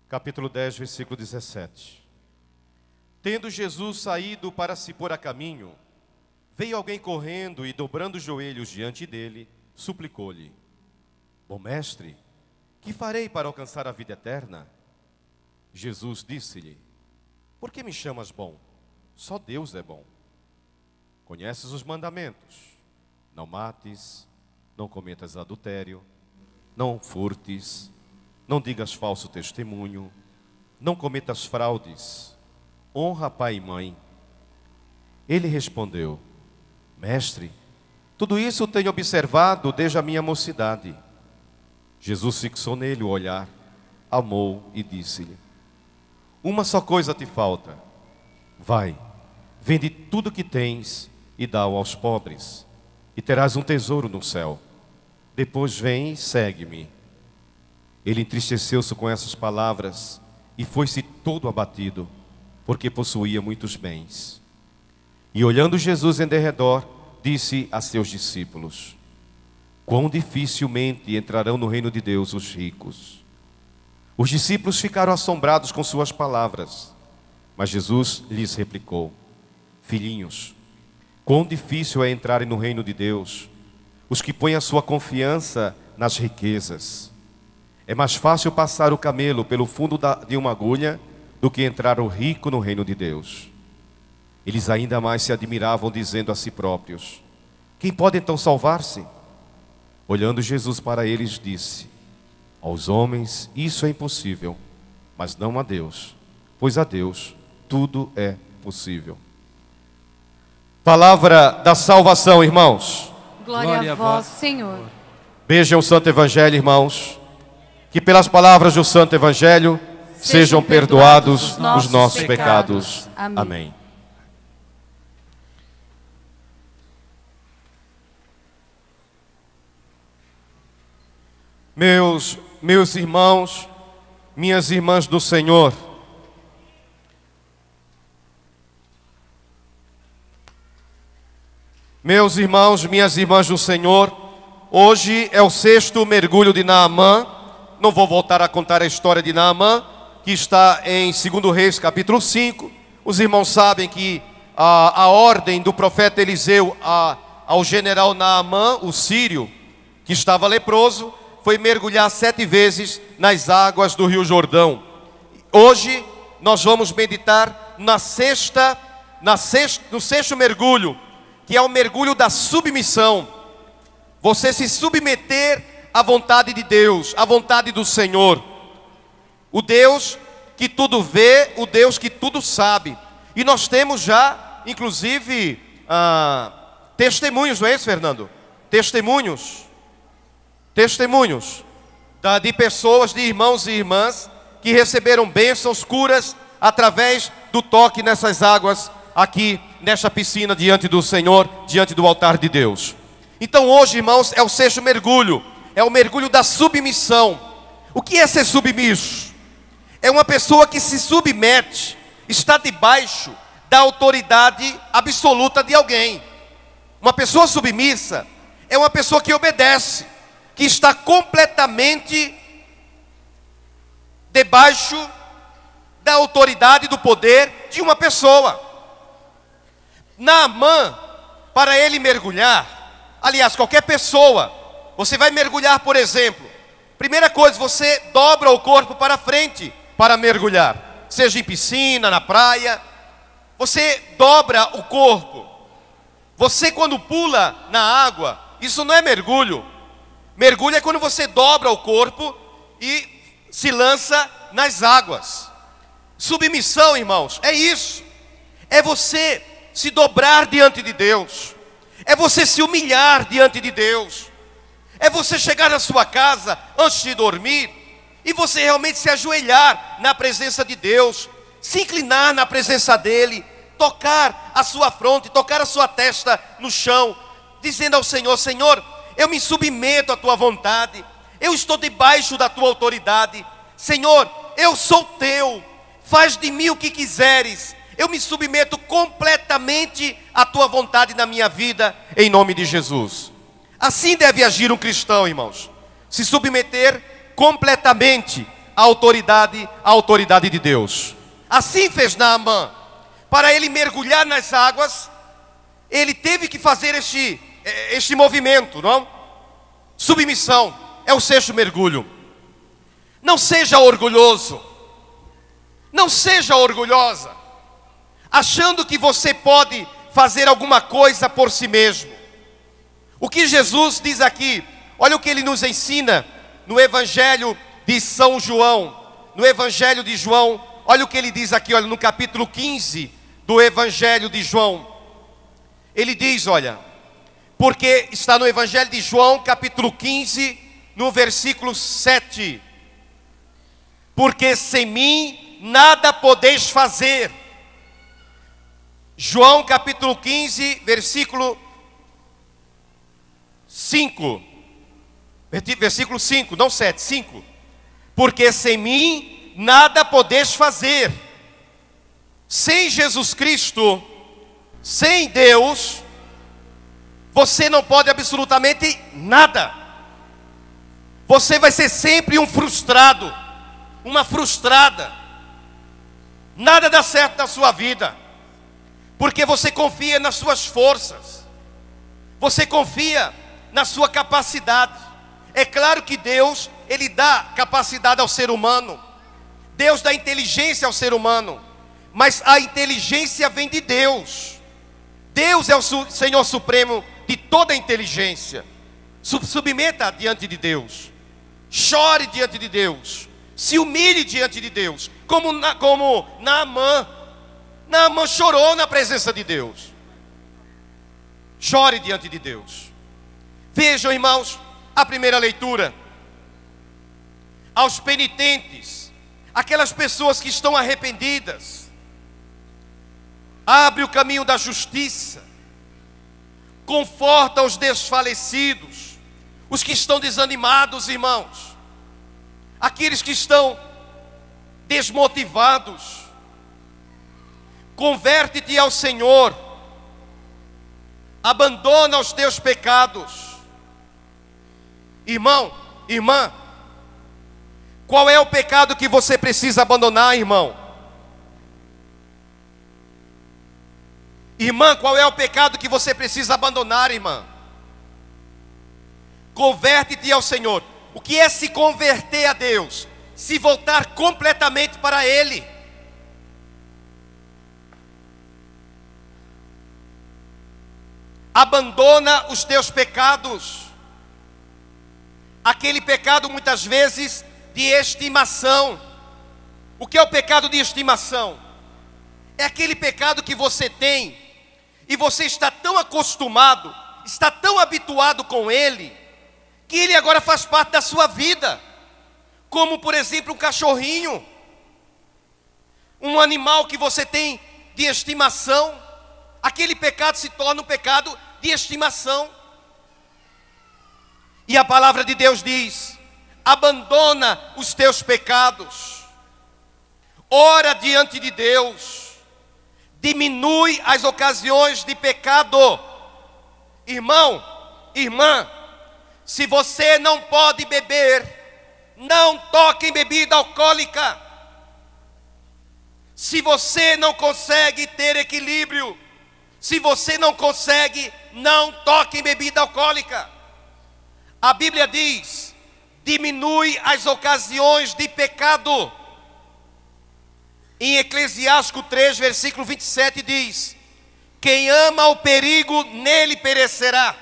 Capítulo 10, versículo 17. Tendo Jesus saído para se pôr a caminho, veio alguém correndo e, dobrando os joelhos diante dele, suplicou-lhe: Bom mestre, que farei para alcançar a vida eterna? Jesus disse-lhe: Por que me chamas bom? Só Deus é bom. Conheces os mandamentos: não mates, não cometas adultério, não furtes, não digas falso testemunho, não cometas fraudes, honra pai e mãe. Ele respondeu: Mestre, tudo isso tenho observado desde a minha mocidade. Jesus fixou nele o olhar, amou e disse-lhe: Uma só coisa te falta. Vai, vende tudo que tens e dá-o aos pobres, e terás um tesouro no céu. Depois vem e segue-me. Ele entristeceu-se com essas palavras e foi-se todo abatido, porque possuía muitos bens. E olhando Jesus em derredor, disse a seus discípulos: Quão dificilmente entrarão no reino de Deus os ricos. Os discípulos ficaram assombrados com suas palavras, mas Jesus lhes replicou: Filhinhos, quão difícil é entrarem no reino de Deus os que põem a sua confiança nas riquezas. É mais fácil passar o camelo pelo fundo de uma agulha do que entrar o rico no reino de Deus. Eles ainda mais se admiravam, dizendo a si próprios: Quem pode então salvar-se? Olhando Jesus para eles, disse: Aos homens isso é impossível, mas não a Deus, pois a Deus tudo é possível. Palavra da salvação, irmãos. Glória a vós, Senhor. Vejam o Santo Evangelho, irmãos. Que pelas palavras do Santo Evangelho sejam perdoados os nossos pecados. Amém. Meus irmãos, minhas irmãs do Senhor, meus irmãos, minhas irmãs do Senhor, hoje é o 6º mergulho de Naamã. Não vou voltar a contar a história de Naamã, que está em 2 Reis, capítulo 5. Os irmãos sabem que a ordem do profeta Eliseu ao general Naamã, o sírio, que estava leproso, foi mergulhar 7 vezes nas águas do Rio Jordão. Hoje nós vamos meditar no 6º mergulho, que é o mergulho da submissão. Você se submeter à vontade de Deus, à vontade do Senhor. O Deus que tudo vê, o Deus que tudo sabe. E nós temos já, inclusive, testemunhos, não é isso, Fernando? Testemunhos de pessoas, de irmãos e irmãs que receberam bênçãos, curas, através do toque nessas águas aqui, nesta piscina, diante do Senhor, diante do altar de Deus. Então hoje, irmãos, é o 6º mergulho, é o mergulho da submissão. O que é ser submisso? É uma pessoa que se submete, está debaixo da autoridade absoluta de alguém. Uma pessoa submissa é uma pessoa que obedece, que está completamente debaixo da autoridade, do poder de uma pessoa. Naamã, para ele mergulhar, aliás, qualquer pessoa, você vai mergulhar, por exemplo, primeira coisa, você dobra o corpo para frente para mergulhar, seja em piscina, na praia. você dobra o corpo. Você quando pula na água, isso não é mergulho. Mergulho é quando você dobra o corpo e se lança nas águas. Submissão, irmãos, é isso. É você se dobrar diante de Deus. É você se humilhar diante de Deus. É você chegar na sua casa antes de dormir e você realmente se ajoelhar na presença de Deus, se inclinar na presença dEle, tocar a sua fronte, tocar a sua testa no chão, dizendo ao Senhor: Senhor, eu me submeto à tua vontade, eu estou debaixo da tua autoridade. Senhor, eu sou teu, faz de mim o que quiseres. Eu me submeto completamente à tua vontade na minha vida, em nome de Jesus. Assim deve agir um cristão, irmãos, se submeter completamente à autoridade de Deus. Assim fez Naamã. Para ele mergulhar nas águas, ele teve que fazer este movimento, não? Submissão é o sexto mergulho. Não seja orgulhoso, não seja orgulhosa, achando que você pode fazer alguma coisa por si mesmo. O que Jesus diz aqui, olha o que ele nos ensina no Evangelho de São João. No Evangelho de João, olha o que ele diz aqui, olha, no capítulo 15 do Evangelho de João. Ele diz, olha, porque está no Evangelho de João, capítulo 15, no versículo 7. Porque sem mim nada podeis fazer. João capítulo 15, versículo 5. Versículo 5, não 7, 5. Porque sem mim nada podeis fazer. Sem Jesus Cristo, sem Deus, você não pode absolutamente nada. Você vai ser sempre um frustrado, uma frustrada. Nada dá certo na sua vida, porque você confia nas suas forças, você confia na sua capacidade. É claro que Deus, Ele dá capacidade ao ser humano, Deus dá inteligência ao ser humano, mas a inteligência vem de Deus. Deus é o Senhor Supremo de toda a inteligência. Submeta diante de Deus, chore diante de Deus, se humilhe diante de Deus, como Naamã. Naamã chorou na presença de Deus. Chore diante de Deus. Vejam, irmãos, a primeira leitura. Aos penitentes, aquelas pessoas que estão arrependidas, abre o caminho da justiça, conforta os desfalecidos, os que estão desanimados, irmãos, aqueles que estão desmotivados. Converte-te ao Senhor, abandona os teus pecados. Irmão, irmã, qual é o pecado que você precisa abandonar, irmão? Irmã, qual é o pecado que você precisa abandonar, irmã? Converte-te ao Senhor. O que é se converter a Deus? Se voltar completamente para Ele. Abandona os teus pecados. Aquele pecado muitas vezes de estimação. O que é o pecado de estimação? É aquele pecado que você tem e você está tão acostumado, está tão habituado com ele, que ele agora faz parte da sua vida. Como por exemplo um cachorrinho, um animal que você tem de estimação. Aquele pecado se torna um pecado de estimação. E a palavra de Deus diz: abandona os teus pecados, ora diante de Deus, diminui as ocasiões de pecado. Irmão, irmã, se você não pode beber, não toque em bebida alcoólica. Se você não consegue ter equilíbrio, se você não consegue, não toque em bebida alcoólica. A Bíblia diz: diminui as ocasiões de pecado. Em Eclesiástico 3, versículo 27 diz: quem ama o perigo, nele perecerá.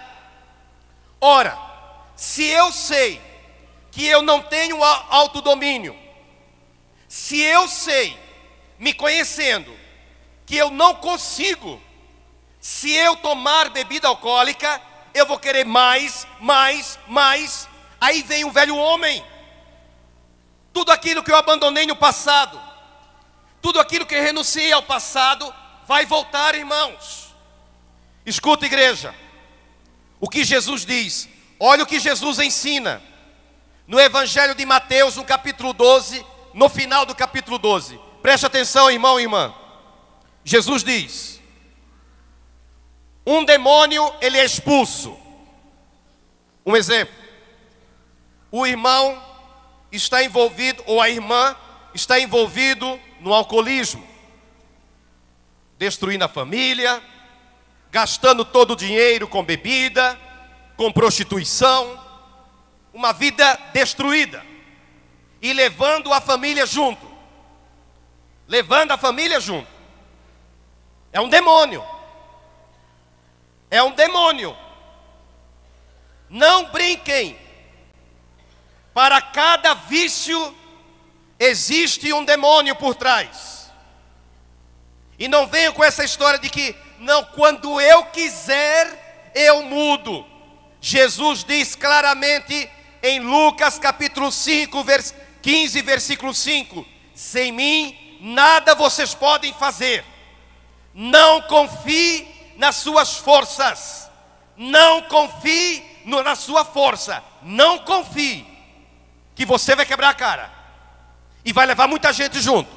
Ora, se eu sei que eu não tenho autodomínio, se eu sei, me conhecendo, que eu não consigo, se eu tomar bebida alcoólica, eu vou querer mais. Aí vem o velho homem. Tudo aquilo que eu abandonei no passado, tudo aquilo que eu renunciei ao passado, vai voltar, irmãos. Escuta, igreja, o que Jesus diz. Olha o que Jesus ensina no Evangelho de Mateus, no capítulo 12, no final do capítulo 12. Preste atenção, irmão e irmã. Jesus diz: um demônio, ele é expulso. Um exemplo: o irmão está envolvido, ou a irmã está envolvido no alcoolismo, destruindo a família, gastando todo o dinheiro com bebida, com prostituição, uma vida destruída, e levando a família junto. Levando a família junto. É um demônio. É um demônio. Não brinquem. Para cada vício existe um demônio por trás. E não venham com essa história de que, não, quando eu quiser, eu mudo. Jesus diz claramente em Lucas capítulo 5, 15, versículo 5: sem mim nada vocês podem fazer. Não confie nas suas forças. Não confie na sua força. Não confie que você vai quebrar a cara e vai levar muita gente junto.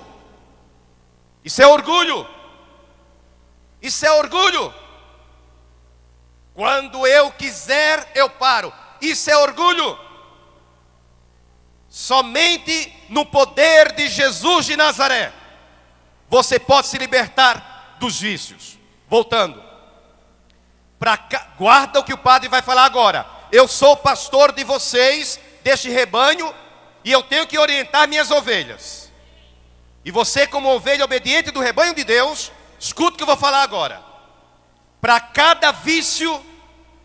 Isso é orgulho. Isso é orgulho. Quando eu quiser, eu paro. Isso é orgulho. Somente no poder de Jesus de Nazaré você pode se libertar dos vícios. Voltando para cá, guarda o que o padre vai falar agora. Eu sou pastor de vocês, deste rebanho, e eu tenho que orientar minhas ovelhas. E você, como ovelha obediente do rebanho de Deus, escuta o que eu vou falar agora. Para cada vício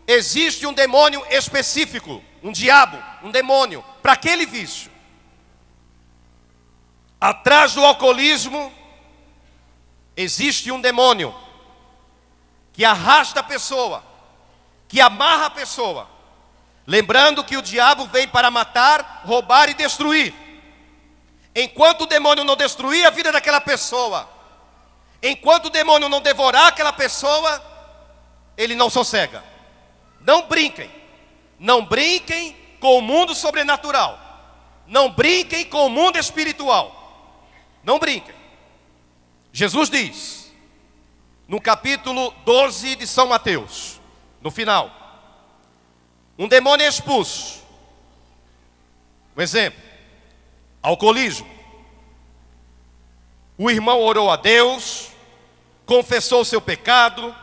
existe um demônio específico, um diabo, um demônio, para aquele vício. Atrás do alcoolismo existe um demônio que arrasta a pessoa, que amarra a pessoa. Lembrando que o diabo vem para matar, roubar e destruir. Enquanto o demônio não destruir a vida daquela pessoa, enquanto o demônio não devorar aquela pessoa, ele não sossega. Não brinquem. Não brinquem com o mundo sobrenatural. Não brinquem com o mundo espiritual. Não brinquem. Jesus diz, no capítulo 12 de São Mateus, no final: um demônio é expulso. Um exemplo: alcoolismo. O irmão orou a Deus, confessou o seu pecado,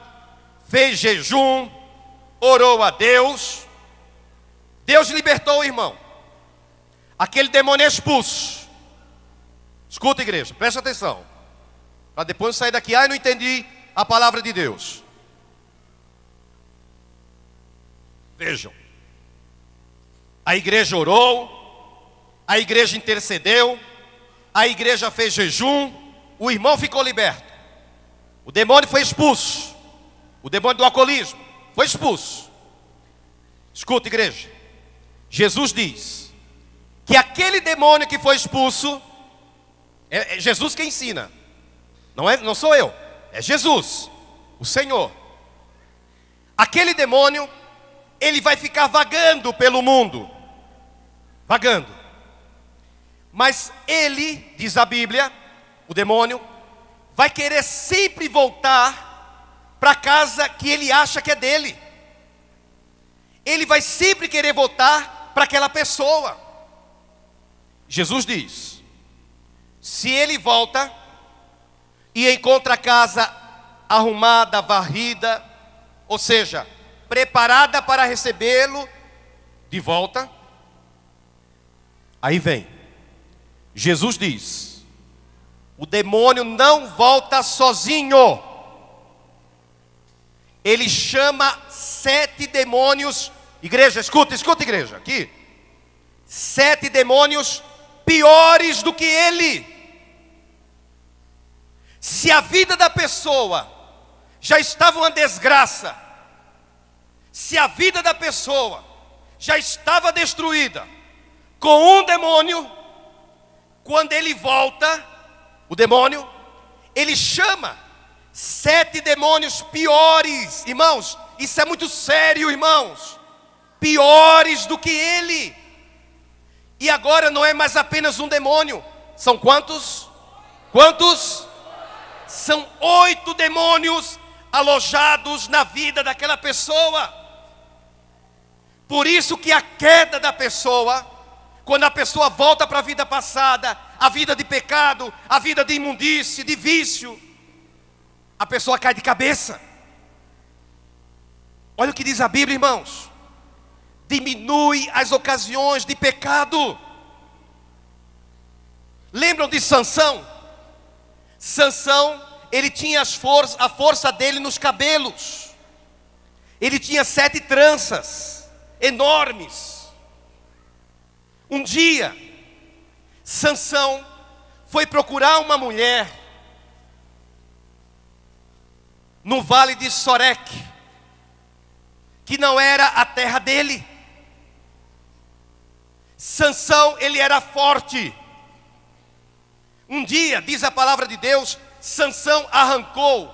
fez jejum, orou a Deus. Deus libertou o irmão. Aquele demônio é expulso. Escuta, igreja, presta atenção, para depois sair daqui: não entendi a palavra de Deus. Vejam, a igreja orou, a igreja intercedeu, a igreja fez jejum, o irmão ficou liberto, o demônio foi expulso, o demônio do alcoolismo foi expulso. Escuta, igreja, Jesus diz que aquele demônio que foi expulso, é Jesus quem ensina, não sou eu, é Jesus, o Senhor. Aquele demônio, ele vai ficar vagando pelo mundo, vagando. Mas ele, diz a Bíblia, o demônio, vai querer sempre voltar para a casa que ele acha que é dele. Ele vai sempre querer voltar para aquela pessoa. Jesus diz: se ele volta e encontra a casa arrumada, varrida, ou seja, preparada para recebê-lo de volta, aí vem. Jesus diz: O demônio não volta sozinho. Ele chama 7 demônios. Igreja, escuta igreja, aqui. 7 demônios piores do que ele. Se a vida da pessoa já estava uma desgraça, se a vida da pessoa já estava destruída com um demônio, quando ele volta, o demônio, ele chama 7 demônios piores. Irmãos, isso é muito sério, irmãos. Piores do que ele. E agora não é mais apenas um demônio. São quantos? Quantos? São 8 demônios alojados na vida daquela pessoa. Por isso que a queda da pessoa, quando a pessoa volta para a vida passada, a vida de pecado, a vida de imundície, de vício, a pessoa cai de cabeça. Olha o que diz a Bíblia, irmãos. Diminui as ocasiões de pecado. Lembram de Sansão? Sansão, ele tinha a força dele nos cabelos. Ele tinha 7 tranças enormes. Um dia, Sansão foi procurar uma mulher no vale de Soreque, que não era a terra dele. Sansão, ele era forte. Um dia, diz a palavra de Deus, Sansão arrancou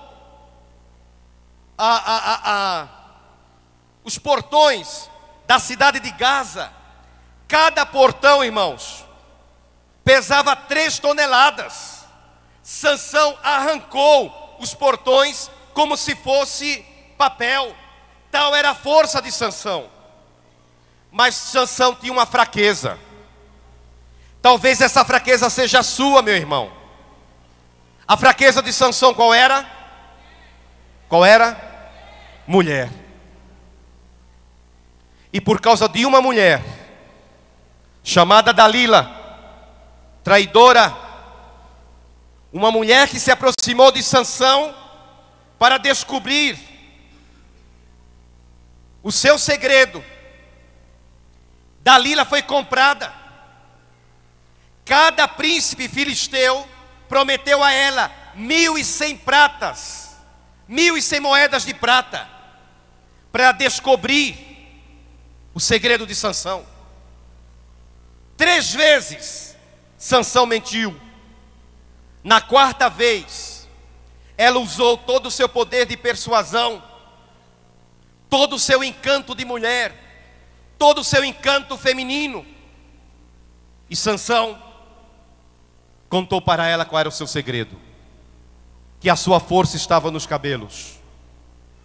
os portões da cidade de Gaza. Cada portão, irmãos, pesava 3 toneladas. Sansão arrancou os portões como se fosse papel. Tal era a força de Sansão. Mas Sansão tinha uma fraqueza. Talvez essa fraqueza seja a sua, meu irmão. A fraqueza de Sansão qual era? Qual era? Mulher. E por causa de uma mulher chamada Dalila, traidora, uma mulher que se aproximou de Sansão para descobrir o seu segredo, Dalila foi comprada. Cada príncipe filisteu prometeu a ela 1.100 pratas, 1.100 moedas de prata, para descobrir o segredo de Sansão. 3 vezes Sansão mentiu. Na 4ª vez, ela usou todo o seu poder de persuasão, todo o seu encanto de mulher, todo o seu encanto feminino. E Sansão contou para ela qual era o seu segredo: que a sua força estava nos cabelos.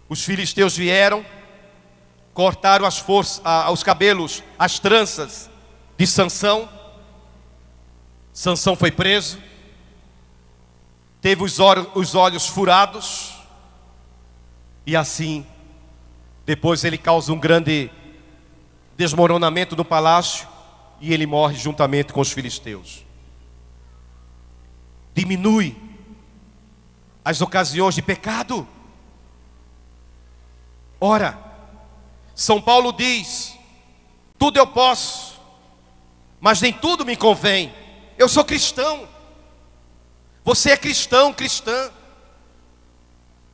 Os filisteus vieram, cortaram os cabelos, as tranças de Sansão. Sansão foi preso, teve os olhos furados, e assim, depois ele causa um grande desmoronamento no palácio, e ele morre juntamente com os filisteus. Diminui as ocasiões de pecado. Ora, São Paulo diz: tudo eu posso, mas nem tudo me convém. Eu sou cristão. Você é cristão, cristã.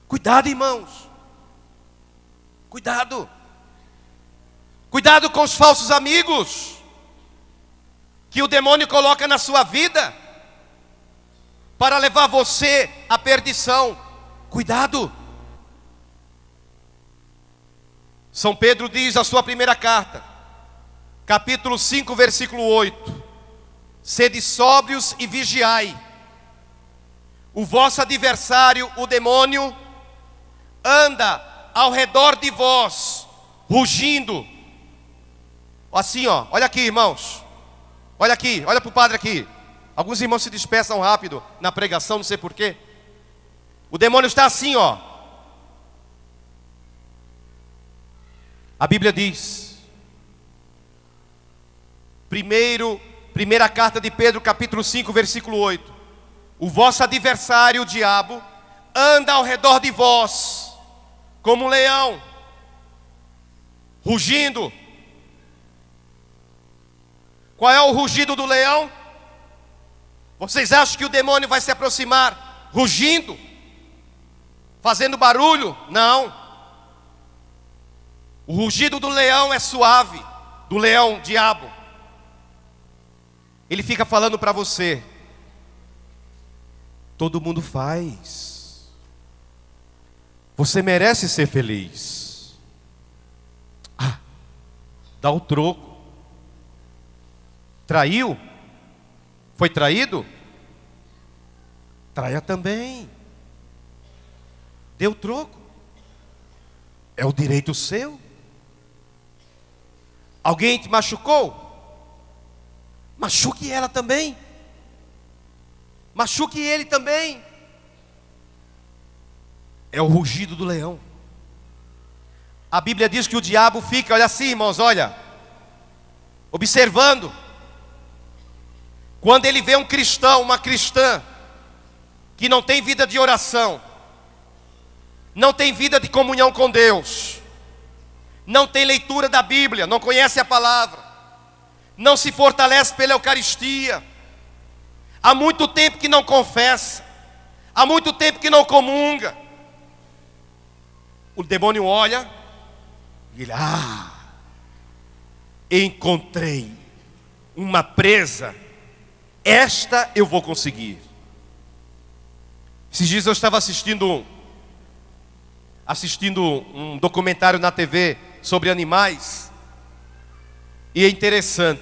Cuidado, irmãos. Cuidado. Cuidado com os falsos amigos que o demônio coloca na sua vida para levar você à perdição. Cuidado. São Pedro diz na sua primeira carta, capítulo 5, versículo 8: sede sóbrios e vigiai. O vosso adversário, o demônio, anda ao redor de vós, rugindo. Assim, ó, olha aqui, irmãos. Olha aqui, olha para o padre aqui. Alguns irmãos se dispersam rápido na pregação, não sei porquê. O demônio está assim, ó. A Bíblia diz, primeira carta de Pedro, capítulo 5, versículo 8: O vosso adversário, o diabo, anda ao redor de vós, como um leão, rugindo. Qual é o rugido do leão? Vocês acham que o demônio vai se aproximar rugindo, fazendo barulho? Não. O rugido do leão é suave, do leão, diabo. Ele fica falando para você: todo mundo faz, você merece ser feliz. Dá o troco. Traiu? Foi traído? Traia também. Deu troco. É o direito seu. Alguém te machucou? Machuque ela também. Machuque ele também. É o rugido do leão. A Bíblia diz que o diabo fica, olha assim, irmãos, olha, observando. Quando ele vê um cristão, uma cristã, que não tem vida de oração, não tem vida de comunhão com Deus, não tem leitura da Bíblia, não conhece a palavra, não se fortalece pela Eucaristia, há muito tempo que não confessa, há muito tempo que não comunga, o demônio olha e ele, encontrei uma presa, esta eu vou conseguir. Esses dias eu estava assistindo um documentário na TV sobre animais, e é interessante.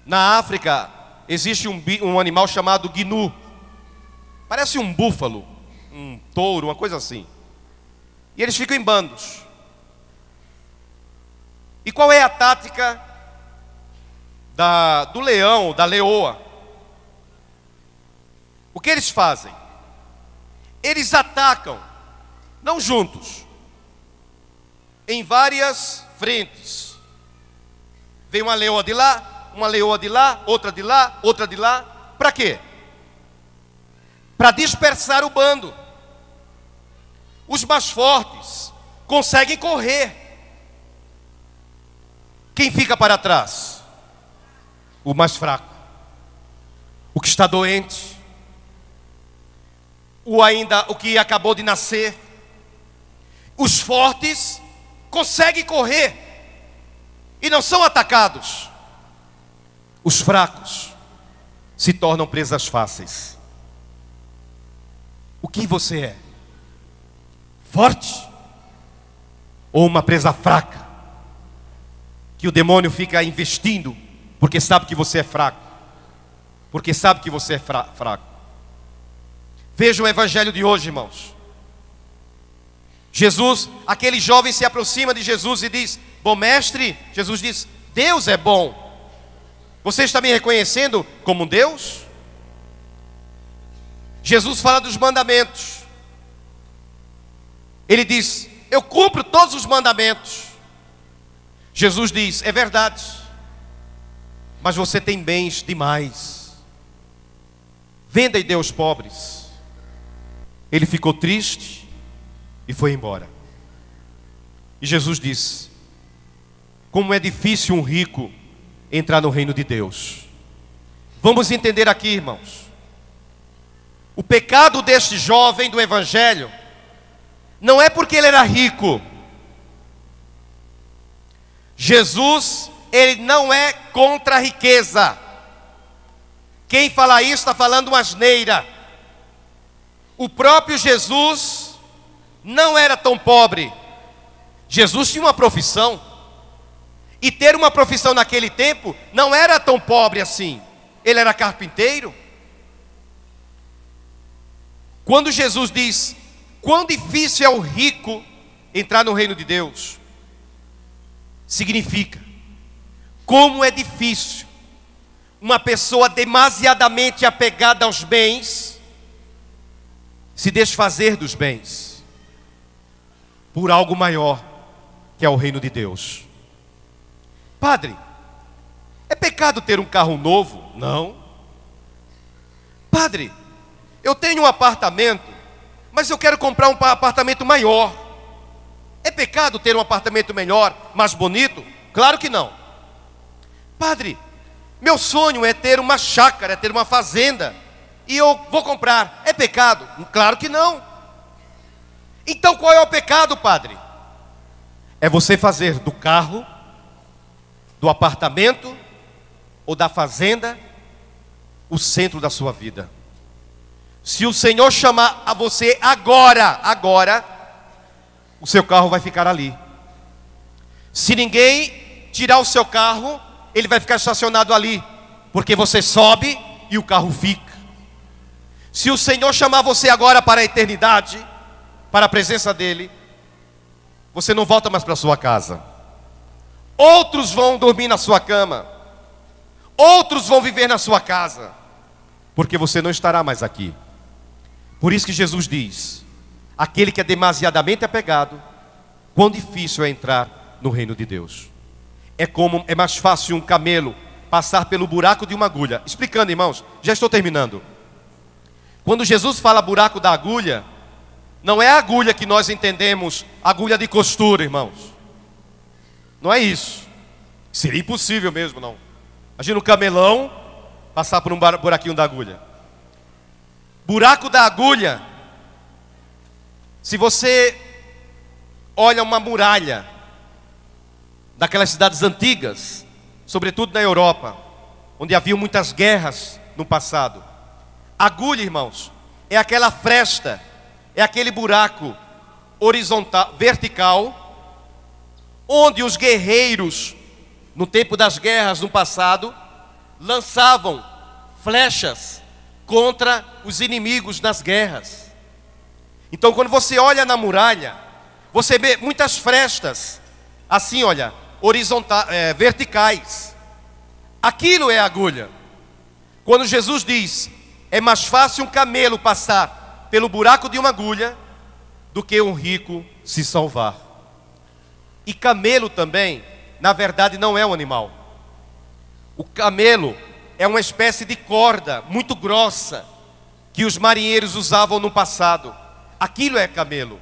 Na África existe um animal chamado gnu, parece um búfalo, um touro, uma coisa assim, e eles ficam em bandos. E qual é a tática do leão, da leoa? O que eles fazem? Eles atacam, não juntos, em várias frentes. Vem uma leoa de lá, uma leoa de lá, outra de lá, outra de lá. Para quê? Para dispersar o bando. Os mais fortes conseguem correr. Quem fica para trás? O mais fraco, o que está doente, o que acabou de nascer. Os fortes conseguem correr e não são atacados. Os fracos se tornam presas fáceis. O que você é? Forte ou uma presa fraca, que o demônio fica investindo porque sabe que você é fraco, porque sabe que você é fraco? Veja o evangelho de hoje, irmãos. Jesus, aquele jovem se aproxima de Jesus e diz: bom mestre, Jesus diz: Deus é bom. Você está me reconhecendo como Deus? Jesus fala dos mandamentos. Ele diz: eu cumpro todos os mandamentos. Jesus diz: é verdade, mas você tem bens demais. Venda e dê aos pobres. Ele ficou triste e foi embora. E Jesus disse: como é difícil um rico entrar no reino de Deus. Vamos entender aqui, irmãos. O pecado deste jovem do evangelho não é porque ele era rico. Jesus, ele não é contra a riqueza. Quem fala isso está falando uma asneira. O próprio Jesus não era tão pobre. Jesus tinha uma profissão. E ter uma profissão naquele tempo não era tão pobre assim. Ele era carpinteiro. Quando Jesus diz: quão difícil é o rico entrar no reino de Deus, significa como é difícil uma pessoa demasiadamente apegada aos bens se desfazer dos bens por algo maior, que é o reino de Deus. Padre, é pecado ter um carro novo? Não. Padre, eu tenho um apartamento, mas eu quero comprar um apartamento maior. É pecado ter um apartamento melhor, mais bonito? Claro que não. Padre, meu sonho é ter uma chácara, é ter uma fazenda, e eu vou comprar. É pecado? Claro que não. Então qual é o pecado, padre? É você fazer do carro, do apartamento ou da fazenda o centro da sua vida. Se o Senhor chamar a você agora, o seu carro vai ficar ali. Se ninguém tirar o seu carro, ele vai ficar estacionado ali, porque você sobe e o carro fica. Se o Senhor chamar você agora para a eternidade, para a presença dele, você não volta mais para a sua casa. Outros vão dormir na sua cama, outros vão viver na sua casa, porque você não estará mais aqui. Por isso que Jesus diz: aquele que é demasiadamente apegado, quão difícil é entrar no reino de Deus. É mais fácil um camelo passar pelo buraco de uma agulha. Explicando, irmãos, já estou terminando. Quando Jesus fala buraco da agulha, não é a agulha que nós entendemos, agulha de costura, irmãos. Não é isso. Seria impossível mesmo, não. Imagina um camelão passar por um buraquinho da agulha. Buraco da agulha, se você olha uma muralha daquelas cidades antigas, sobretudo na Europa, onde havia muitas guerras no passado, agulha, irmãos, é aquela fresta, é aquele buraco horizontal, vertical, onde os guerreiros, no tempo das guerras no passado, lançavam flechas contra os inimigos nas guerras. Então, quando você olha na muralha, você vê muitas frestas, assim, olha, verticais. Aquilo é agulha. Quando Jesus diz: é mais fácil um camelo passar pelo buraco de uma agulha do que um rico se salvar. E camelo também, na verdade, não é um animal. O camelo é uma espécie de corda muito grossa que os marinheiros usavam no passado. Aquilo é camelo.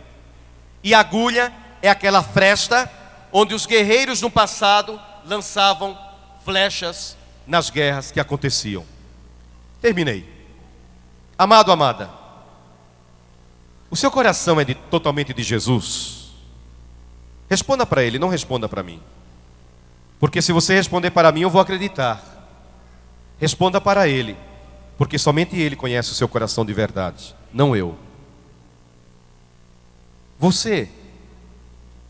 E agulha é aquela fresta onde os guerreiros no passado lançavam flechas nas guerras que aconteciam. Terminei. Amado, amada, o seu coração é totalmente de Jesus? Responda para ele, não responda para mim. Porque se você responder para mim, eu vou acreditar. Responda para ele, porque somente ele conhece o seu coração de verdade, não eu. Você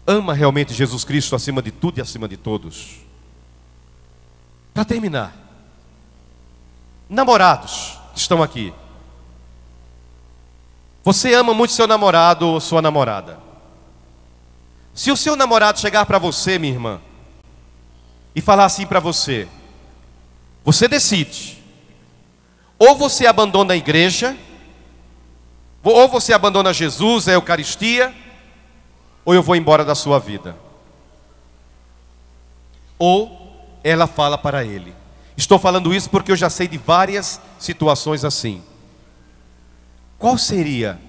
ama realmente Jesus Cristo acima de tudo e acima de todos? Para terminar, namorados que estão aqui, você ama muito seu namorado ou sua namorada? Se o seu namorado chegar para você, minha irmã, e falar assim para você, você decide: ou você abandona a igreja, ou você abandona Jesus, a Eucaristia, ou eu vou embora da sua vida. Ou ela fala para ele. Estou falando isso porque eu já sei de várias situações assim. Qual seria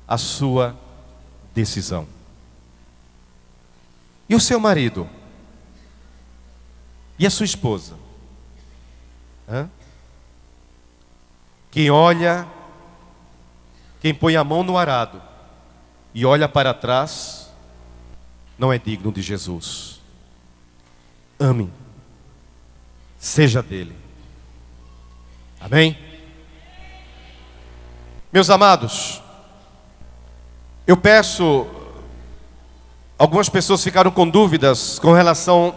a sua decisão? E o seu marido? E a sua esposa? Quem olha, quem põe a mão no arado e olha para trás, não é digno de Jesus. Ame, seja dele. Amém? Meus amados, eu peço, algumas pessoas ficaram com dúvidas com relação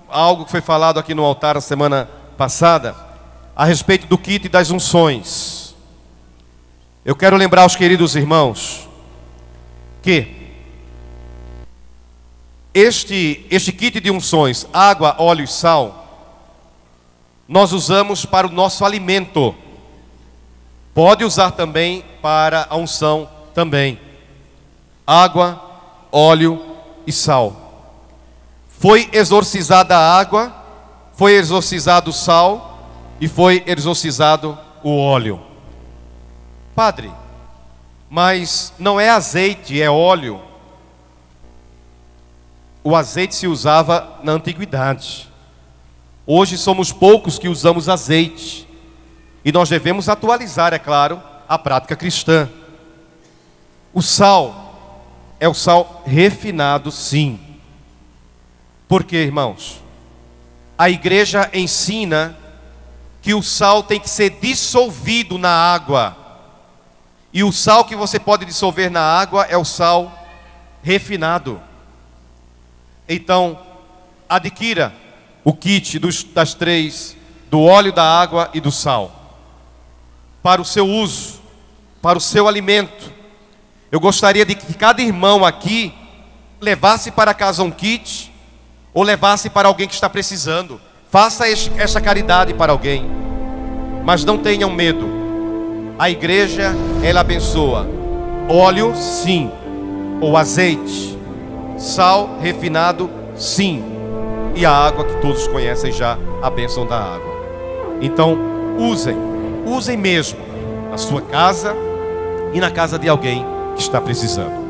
a algo que foi falado aqui no altar a semana passada, a respeito do kit das unções. Eu quero lembrar aos queridos irmãos que este kit de unções, água, óleo e sal, nós usamos para o nosso alimento. Pode usar também para a unção também. Água, óleo e sal. Foi exorcizada a água, foi exorcizado o sal e foi exorcizado o óleo. Padre, mas não é azeite, é óleo. O azeite se usava na antiguidade. Hoje somos poucos que usamos azeite. E nós devemos atualizar, é claro, a prática cristã. O sal é o sal refinado, sim. Por quê, irmãos? A igreja ensina que o sal tem que ser dissolvido na água. E o sal que você pode dissolver na água é o sal refinado. Então, adquira o kit das três, do óleo, da água e do sal, para o seu uso, para o seu alimento. Eu gostaria de que cada irmão aqui levasse para casa um kit, ou levasse para alguém que está precisando. Faça esta caridade para alguém, mas não tenham medo. A igreja, ela abençoa óleo, sim, ou azeite, sal refinado, sim, e a água que todos conhecem já, a bênção da água. Então, usem mesmo na sua casa e na casa de alguém que está precisando.